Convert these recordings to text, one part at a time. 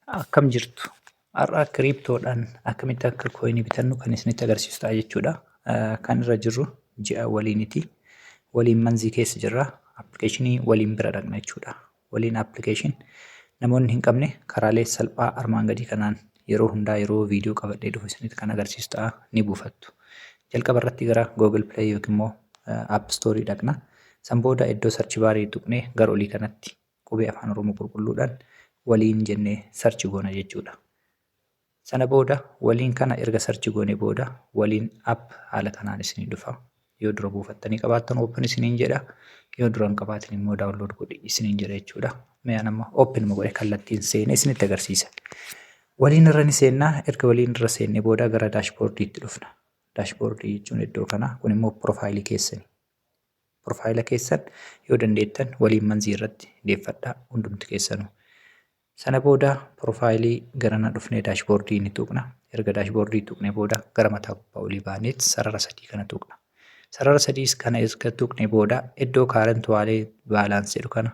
Akkam jirtu? Har'a kiriiptoodhaan akkamitti akka kooyinii bitannu kan isinitti agarsiisu ta'a jechuudha. Kan irra jirru ji'a waliiniti. Waliin manzii keessa jirra. Appilikeeshinii waliin bira dhaqna jechuudha. Waliin appilikeeshin namoonni hin qabne karaalee salphaa armaan gadii kanaan yeroo hundaa yeroo viidiyoo qabadhee dhufu isinitti kan agarsiisu ta'a ni buufattu. Jalqaba irratti gara Google Play yookiin immoo App Store dhaqna. San booda iddoo sarchi baarii tuqnee gara olii kanatti qubee afaan Oromoo qulqulluudhaan waliin jennee sarchi goona jechuudha. Sana booda waliin kana erga sarchi goone booda waliin app haala kanaan isinii dhufa. Yoo dura buufattanii qabaattan open isiniin jedha. Yoo dura hin qabaatin immoo download godhi isiniin jedha jechuudha. Mee amma open godhe kallattiin seenee isinitti agarsiisa. Waliin irra ni seennaa. Erga waliin irra seennee booda gara daashboordiitti dhufna. Daashboordii jechuun iddoo kana kun immoo piroofaayilii keessani. Piroofaayila keessan yoo dandeettan waliin manzii irratti deeffadhaa hundumti keessanuu. Sana booda piroofaayilii garana dhufnee daashboordii ni tuqna. Erga daashboordii tuqnee booda gara mataa gubbaa olii baaneet sarara sadii kana tuqna. Sarara sadiis kana erga tuqnee booda iddoo kaarent waalee baalaansii jedhu kana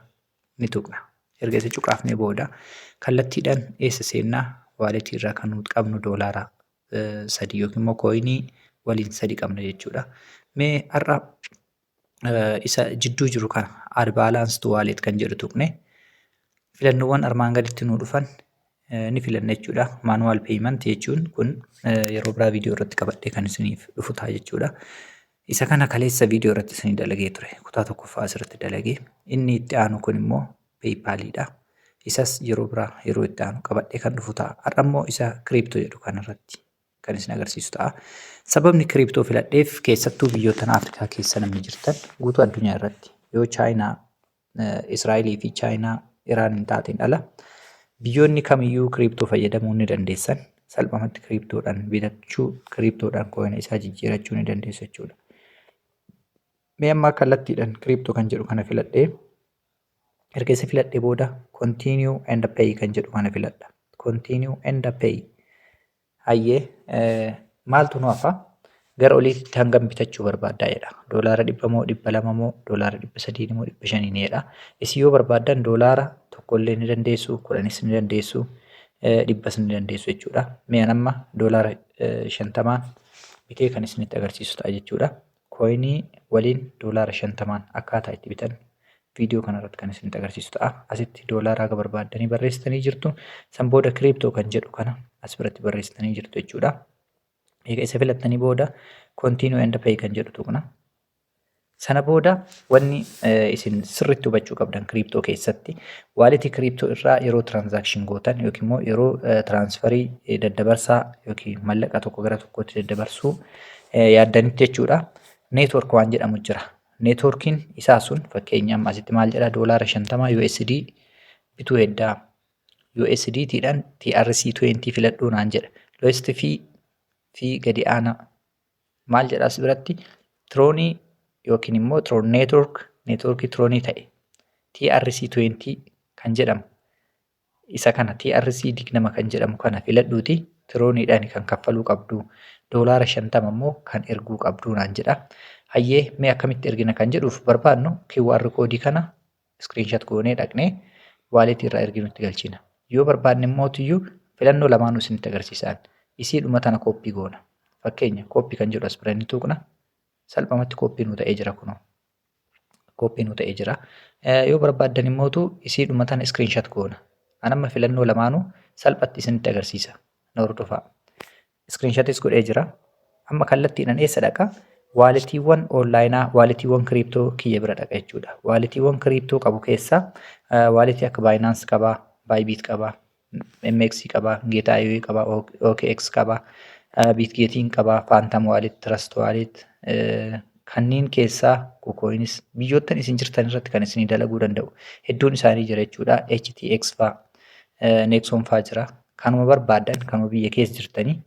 ni tuqna. Erga isa cuqaafnee booda kallattiidhaan eessa seennaa waaletii irraa kan nuti qabnu doolaara sadii yookiin immoo kooyinii waliin sadii qabna jechuudha. Mee har'a isa jidduu jiru kana add baalaansed waalet kan jedhu tuqne. Filannoowwan armaan gaditti nuu dhufan ni filanna jechuudha. Maanuwaal peeyiment jechuun kun yeroo biraa viidiyoo irratti qabadhee kan isiniif dhufu ta'a jechuudha. Isa kana kaleessa viidiyoo irratti isinii dalagee ture. Kutaa tokkoffaa asirratti dalagee. Inni itti aanu kun immoo peeypaaliidha. Isas yeroo biraa yeroo itti aanu qabadhee kan dhufu ta'a. Har'a immoo isa kiriiptoo jedhu kanarratti kan isin agarsiisu ta'a. Sababni kiriiptoo filadheef keessattuu biyyoota Afrikaa keessa namni jirtan guutuu addunyaa irratti yoo Chaayinaa, Israa'elii fi Chaayinaa Iraan hin taateen ala biyyoonni kamiyyuu kiriiptoo fayyadamuu ni dandeessan. Salphumatti kiriiptoodhaan bitachuu, kiriiptoodhaan kooyina isaa jijjiirachuu ni dandeessu jechuudha. Mee amma kallattiidhaan kiriiptoo kan jedhu kana filadhee erga isa filadhee booda continue and pay kan jedhu kana filadha. Continue and pay. Hayyee maaltu nu hafa? Gara oliitti hangam bitachuu barbaaddaa jedha. Doolaara 100 moo 200 moo doolaara 300 moo 500 jedha. Isin yoo barbaaddan doolaara tokkollee ni dandeessu, 10 ni dandeessu, 100 ni dandeessu jechuudha. Mee amma doolaara 50 bitee kan isinitti agarsiisu ta'a jechuudha. Kooyinii waliin doolaara 50 akkaataa itti bitan viidiyoo kanarratti kan isinitti agarsiisu ta'a. Asitti doolaara haga barbaaddanii barreessitanii jirtu. San booda kiriiptoo kan jedhu kana as biratti barreessitanii jirtu jechuudha. Egaa isa filattanii booda continue and pay kan jedhu tuqna. Sana booda wanni isin sirriitti hubachuu qabdan kiriiptoo keessatti waaletii kiriiptoo irraa yeroo tiraansaakshin gootan yookiin immoo yeroo tiraansfarii daddabarsaa yookiin mallaqa tokko gara tokkootti daddabarsuu yaaddanitti jechuudha. Neetwork waan jedhamu jira. Neetworkiin isaa sun fakkeenyaaf asitti maal jedha doolaara 50 USD bituu heddaa USD tiidhaan TRC20 filadhuu naan jedha. Lowest fi gadi aanaa maal jedha as biratti tiroonii yookiin immoo tiroon neetworkii tiroonii ta'e TRC20 kan jedhamu isa kana TRC20 kan jedhamu kana filadhuuti tirooniidhaan kan kaffaluu qabdu doolaara 50 immoo kan erguu qabdu naan jedha. Hayyee mee akkamitti ergina kan jedhuuf barbaadnu QR koodii kana screenshot goonee dhaqnee waaletii irraa erginutti galchina. Yoo barbaadne immoo filannoo lamaanuu isinitti agarsiisan. Isiidhuma tana kooppii goona. Fakkeenya kooppii kan jedhu as bira ni tuqna. Salphumatti kooppii nu ta'ee jira kunoo. Kooppii nu ta'ee jira. Yoo barbaaddan immoo isiidhuma tana screenshot goona. Anamma filannoo lamaanuu salphatti isinitti agarsiisa. Na hordofaa. Screenshotis godhee jira. Amma kallattiidhaan eessa dhaqa? Waaletiiwwan onlaayinaa, waaletiiwwan kiriiptoo kiyya bira dhaqa jechuudha. Waaletiiwwan kiriiptoo qabu keessaa waaletii akka Binance qabaa, Bybit qabaa, MX qabaa, Getaayoo qabaa, OKX qabaa, Bitgeetiin qabaa, Phantom Wallet, Trust Wallet kanneen keessaa KuCoinis biyyoottan isin jirtan irratti kan isin dalaguu danda'u. Hedduun isaanii jira jechuudha. HTX faa, Nexon faa jira. Kanuma barbaaddan kanuma biyya keessa jirtanii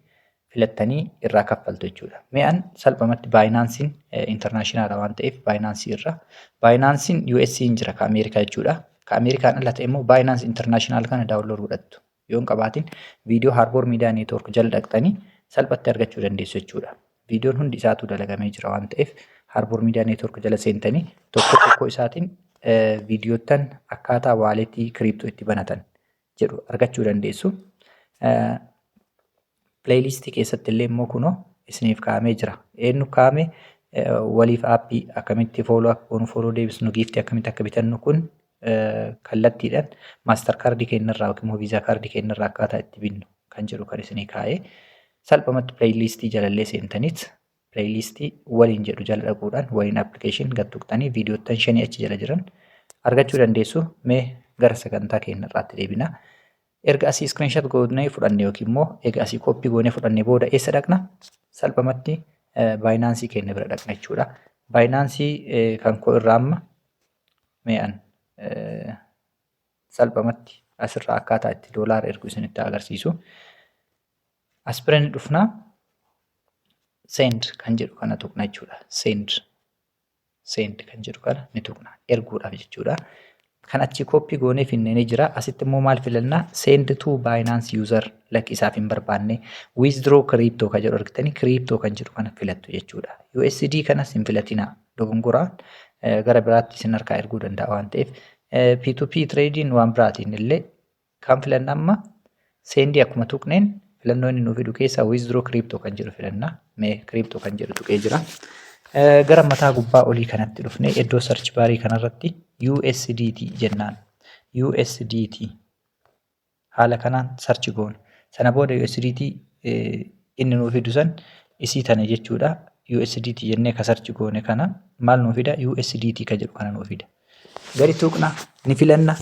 filattanii irraa kaffaltu jechuudha. Mee'an salphumatti Binance'n internaashinaala waan ta'eef Binance irra. Binance'n US'n jira ka Ameerikaa jechuudha. Ka Ameerikaan ala ta'e immoo Binance internaashinaal kana daawunlood godhattu. Yoo hin qabaatin viidiyoo Harbor Media Network jala dhaqxanii salphatti argachuu dandeessu jechuudha. Viidiyoon hundi isaatu dalagamee jira waan ta'eef Harbor Media Network jala seentanii tokko isaatiin viidiyoottan akkaataa waaletii kiriiptoo itti banatan jedhu argachuu dandeessu. Playlistii keessatti illee immoo kunoo isiniif kaa'amee jira. Eenyu kaa'ame waliif aappii akkamitti fooloo deebisnu giiftii akkamitti akka bitannu kun kallattiidhaan maastar kaardii keenyarraa yookiin immoo viizaa kaardii keenyarraa akkaataa itti binnu kan jedhu kan isinii kaa'ee salphumatti playlistii jalallee seentaniit playlistii waliin jedhu jala dhaquudhaan waliin appilikeeshin gattuqxanii viidiyoottan 5 achi jala jiran argachuu dandeessu. Mee gara sagantaa keenyarraatti deebina. Erga asii screenshot goonee fudhanne yookiin immoo egaa asii koppii goonee fudhanne booda eessa dhaqna? Salphumatti baayinaansii keenya bira dhaqna jechuudha. Baayinaansii kan koo irraa amma mee'an salphumatti asirraa akkaataa itti doolaara ergu isinitti agarsiisu. As bira ni dhufna. Send kan jedhu kana tuqna jechuudha. Send kan jedhu kana ni tuqna erguudhaaf jechuudha. Kan achi koppii goonee finnee ni jira. Asitti immoo maal filannaa? Send to Binance user lakkisaaf hin barbaanne. Withdraw crypto kan jedhu argitanii crypto kan jedhu kana filattu jechuudha. USD kanas hin filatina. Dogongoraan gara biraatti isin harkaa erguu danda'a waan ta'eef. P2P trading waan biraatiin illee kan filanna amma sendii akkuma tuqneen filannoo inni nuuf fidu keessaa withdraw crypto kan jedhu filannaa. Mee crypto kan jedhu tuqee jira. Gara mataa gubbaa olii kanatti dhufnee iddoo search baarii kanarratti USDT jennaan. USDT haala kanaan search goone. Sana booda USDT inni nuuf fidu san isii tana jechuudha. USDT jennee ka search goone kana maal nuuf fida? USDT ka jedhu kana nuuf fida. Gadi tuqna ni filanna.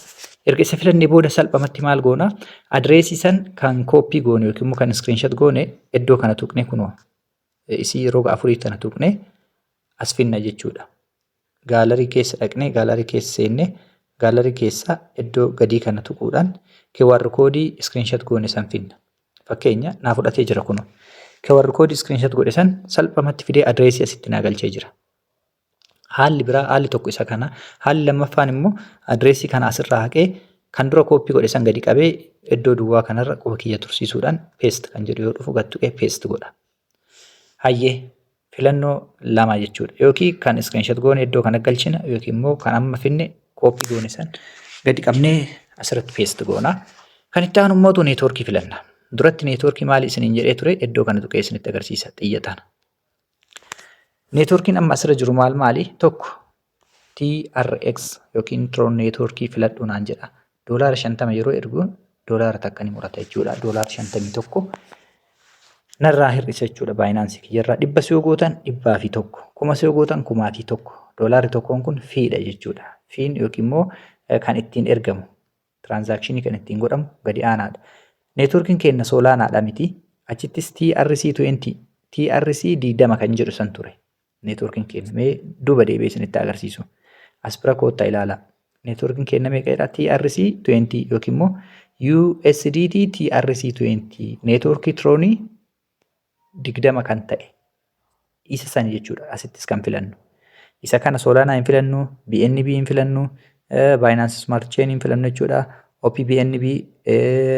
Erga isa filannee booda salphumatti maal goona? Adreesii san kan koppii goone yookiin immoo kan screenshot goone iddoo kana tuqne kunoo isii roga afurii tana tuqne as finna jechuudha. Gaalarii keessa dhaqnee gaalarii keessa seennee gaalarii keessa iddoo gadii kana tuquudhaan QR koodii screenshot goone san finna. Fakkeenya naa fudhatee jira kunoo. QR koodii screenshot godhe san salphumatti fidee adreesii asitti naa galchee jira. Haalli biraa haalli tokko isa kana. Haalli lammaffaan immoo adreesii kana asirraa haqee kan dura kooppii godhe san gadi qabee iddoo duwwaa kanarra quba kiyya tursiisuudhaan paste kan jedhu yoo dhufu gattuqee paste godha. Hayyee filannoo lama jechuudha. Yookiin kan screenshot goone iddoo kana galchina yookiin immoo kan amma finne kooppii goone san gadi qabnee asirratti paste goona. Kan itti aanu immoo neetwoorkii filanna. Duratti neetwoorkii maali isiniin jedhee ture iddoo kana tuqee isinitti agarsiisa xiyyataan. Neetwoorkiin amma asirra jiru maali? Tokko TRX yookiin Tron neetwoorkii filadhu naan jedha. Doolaara 50 yeroo erguun doolaara takka ni murata jechuudha. Doolaara 51 narraa hir'isa jechuudha. Baayinaansii kiyyarraa 100 yoo gootan 101, 1000 yoo gootan 1001. Doolaarri tokkoon kun fiidha jechuudha. Fiin yookiin immoo kan ittiin ergamu tiraansaakshinii kan ittiin godhamu gadi aanaadha. Neetwoorkiin keenya soolaanaadha miti. Achittis TRC20 20 kan jedhu san ture. Neetwoorkiin keenya mee duuba deebi'ee isinitti agarsiisu. As bira koottaa ilaala. Neetwoorkiin keenya meeqadha? TRC20 yookiin immoo USDT TRC20 neetwoorkii Tronii 20 kan ta'e isa san jechuudha. Asittis kan filannu. Isa kana Solana hin filannu, BNB hin filannu, Binance Smart Chain hin filannu jechuudha. OPBNB,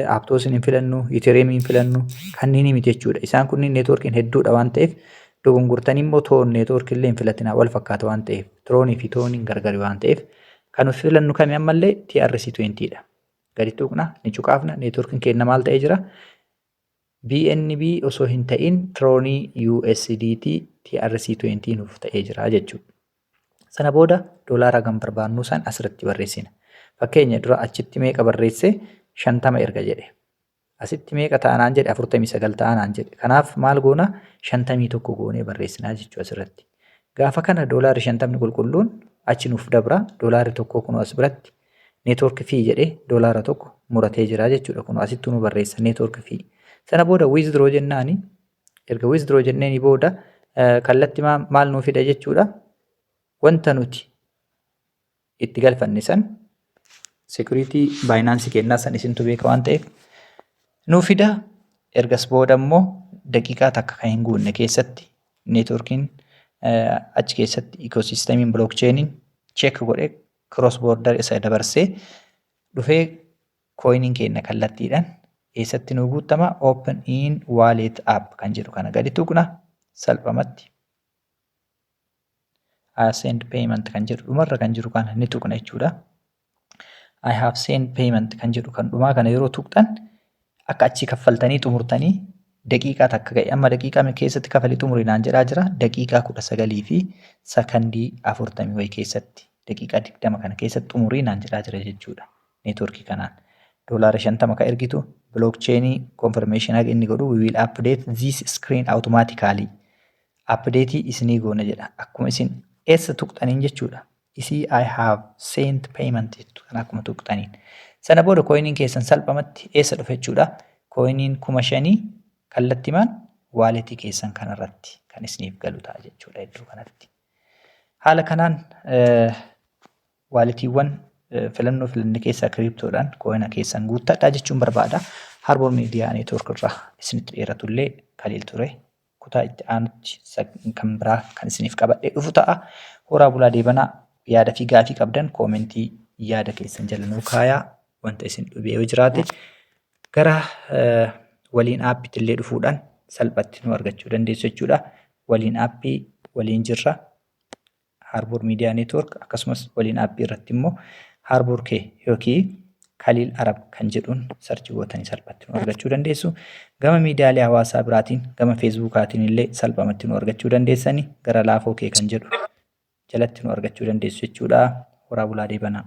Aptos hin filannu, Ethereum hin filannu, kanneen miti jechuudha. Isaan kunniin neetwoorkiin hedduudha waan ta'eef dogongortanii immoo Tron neetwoorkii illee hin filatinaa wal fakkaata waan ta'eef Tronii fi Toniin gargari waan ta'eef kan filannu kami ammallee TRC20 dha. Gadi tuqna ni cuqaafna neetwoorkiin keenya maal ta'ee jira? BNB osoo hin ta'in Tronii USDT TRC20 nuuf ta'ee jira jechuudha. Sana booda doolaara gam barbaannu san asirratti barreessina. Fakkeenya dura achitti meeqa barreesse 50 erga jedhe. Asitti meeqa ta'anaan jedhe 49 ta'anaan jedhe. Kanaaf maal goona 51 goonee barreessinaa jechuudha asirratti. Gaafa kana doolaarri 50 qulqulluun achi nuuf dabra doolaarri tokko kun as biratti neetwoork fee jedhee doolaara tokko muratee jira jechuudha. Kun asitti nu barreessa neetwoork fee. Sana booda withdraw jennaani erga withdraw jenneeni booda kallatti maal nuu fida jechuudha. Wanta nuti itti galfanne san security Binance kennaa san isintu beeka waan ta'eef nuu fida. Ergas booda immoo daqiiqaa takka kan hin guunne keessatti neetwoorkiin achi keessatti ecosystemiin blockchainiin check godhee cross border isa dabarsee dhufee coiniin keenya kallattiidhaan eessatti nu guutama open in wallet app kan jedhu kana gadi tuqna salphamatti send payment kan jedhu dhumarra kan jiru kana ni tuqna jechuudha. I have sent payment kan jedhu kan dhumaa kana yeroo tuqxan akka achi kaffaltanii xumurtanii daqiiqaa takka ga'e amma daqiiqaa keessatti kafalii xumurinaan jedhaa jira daqiiqaa 19 fi sakandii 40 wayii keessatti daqiiqaa 20 kana keessatti xumurinaan jedhaa jira jechuudha neetworkii kanaan. $50 ka ergitu blockchainii confirmation haga inni godhu we will update this screen automatically. Updateii isinii goona jedha. Akkuma isin eessa tuqxaniin jechuudha. Isii I have sent payment jettu kan akkuma tuqxaniin. Sana booda coiniin keessan salphamatti eessa dhufe jechuudha. Coiniin 5,000 kallattimaan waaletii keessan kanarratti kan isiniif galu ta'a jechuudha iddoo kanatti. Haala kanaan waaletiiwwan filannoo filanne keessaa kiriptoodhaan coina keessan guuttadhaa jechuun barbaada. Harbor Media Network irraa isinitti dheeratullee kaliil ture. Kutaa itti aanutti kan biraa kan isiniif qabadhee dhufu ta'a. Horaa bulaa deebanaa yaada fi gaafii qabdan koomentii yaada keessan jala nuu kaayaa wanta isin dhibee yoo jiraate gara waliin aappiitti illee dhufuudhaan salphatti nu argachuu dandeessu jechuudha. Waliin aappii waliin jirra Harbor Media Network akkasumas waliin aappii irratti immoo Harbor Kee yookiin Kaliil Arab kan jedhuun sarchi gootanii salphatti nu argachuu dandeessu. Gama miidiyaalee hawaasaa biraatiin gama feesbuukaatiin illee salphamatti nu argachuu dandeessanii gara laafoo kee kan jedhu jalatti nu argachuu dandeessu jechuudha. Horaa bulaa deebanaa.